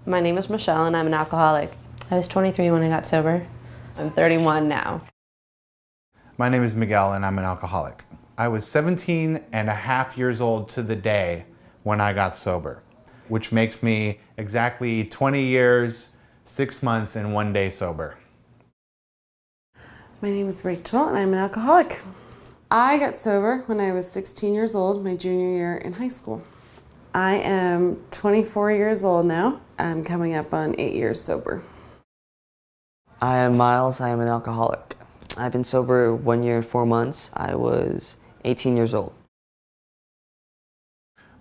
My name is Michelle and I'm an alcoholic. I was 23 when I got sober. I'm 31 now. My name is Miguel and I'm an alcoholic. I was 17 and a half years old to the day when I got sober, which makes me exactly 20 years, 6 months, and 1 day sober. My name is Rachel and I'm an alcoholic. I got sober when I was 16 years old, my junior year in high school. I am 24 years old now. I'm coming up on 8 years sober. I am Miles. I am an alcoholic. I've been sober 1 year and 4 months. I was 18 years old.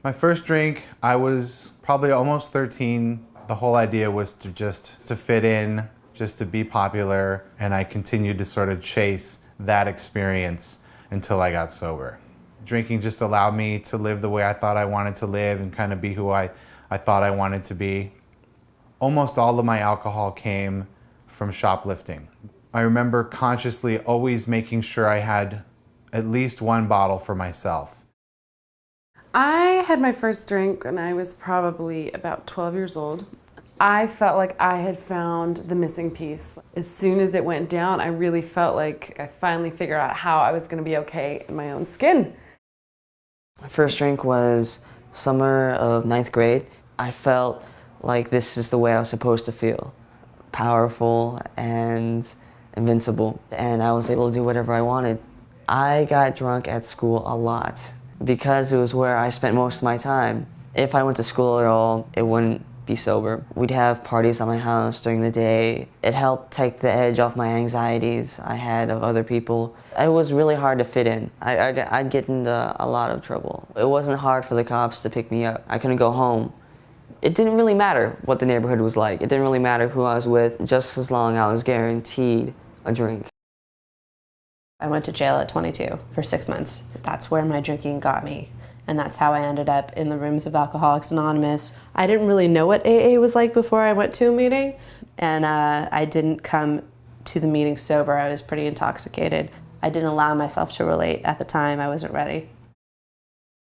My first drink, I was probably almost 13. The whole idea was to fit in, just to be popular, and I continued to sort of chase that experience until I got sober. Drinking just allowed me to live the way I thought I wanted to live and kind of be who I thought I wanted to be. Almost all of my alcohol came from shoplifting. I remember consciously always making sure I had at least one bottle for myself. I had my first drink when I was probably about 12 years old. I felt like I had found the missing piece. As soon as it went down, I really felt like I finally figured out how I was going to be okay in my own skin. My first drink was summer of 9th grade. I felt like this is the way I was supposed to feel. Powerful and invincible, and I was able to do whatever I wanted. I got drunk at school a lot because it was where I spent most of my time. If I went to school at all, it wouldn't be sober. We'd have parties at my house during the day. It helped take the edge off my anxieties I had of other people. It was really hard to fit in. I'd get into a lot of trouble. It wasn't hard for the cops to pick me up. I couldn't go home. It didn't really matter what the neighborhood was like. It didn't really matter who I was with, just as long as I was guaranteed a drink. I went to jail at 22 for 6 months. That's where my drinking got me. And that's how I ended up in the rooms of Alcoholics Anonymous. I didn't really know what AA was like before I went to a meeting. And I didn't come to the meeting sober. I was pretty intoxicated. I didn't allow myself to relate at the time. I wasn't ready.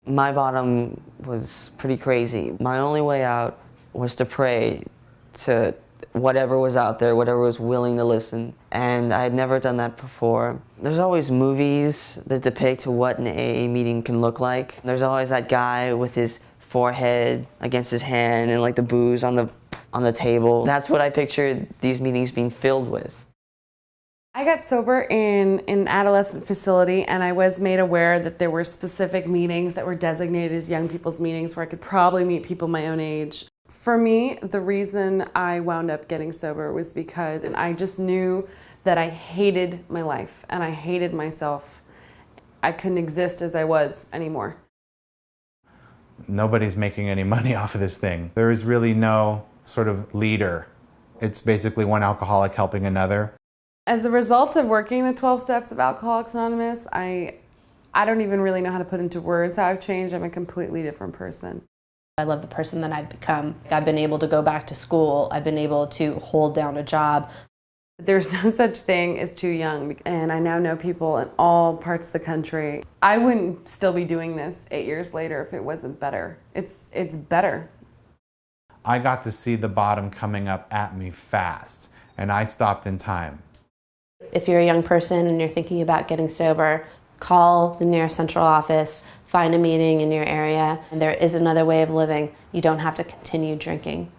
My bottom was pretty crazy. My only way out was to pray to whatever was out there, whatever was willing to listen. And I had never done that before. There's always movies that depict what an AA meeting can look like. There's always that guy with his forehead against his hand and like the booze on the table. That's what I pictured these meetings being filled with. I got sober in an adolescent facility, and I was made aware that there were specific meetings that were designated as young people's meetings where I could probably meet people my own age. For me, the reason I wound up getting sober was because I just knew that I hated my life and I hated myself. I couldn't exist as I was anymore. Nobody's making any money off of this thing. There is really no sort of leader. It's basically one alcoholic helping another. As a result of working the 12 steps of Alcoholics Anonymous, I don't even really know how to put into words how I've changed. I'm a completely different person. I love the person that I've become. I've been able to go back to school. I've been able to hold down a job. There's no such thing as too young, and I now know people in all parts of the country. I wouldn't still be doing this 8 years later if it wasn't better. It's better. I got to see the bottom coming up at me fast, and I stopped in time. If you're a young person and you're thinking about getting sober, call the nearest central office, find a meeting in your area, and there is another way of living. You don't have to continue drinking.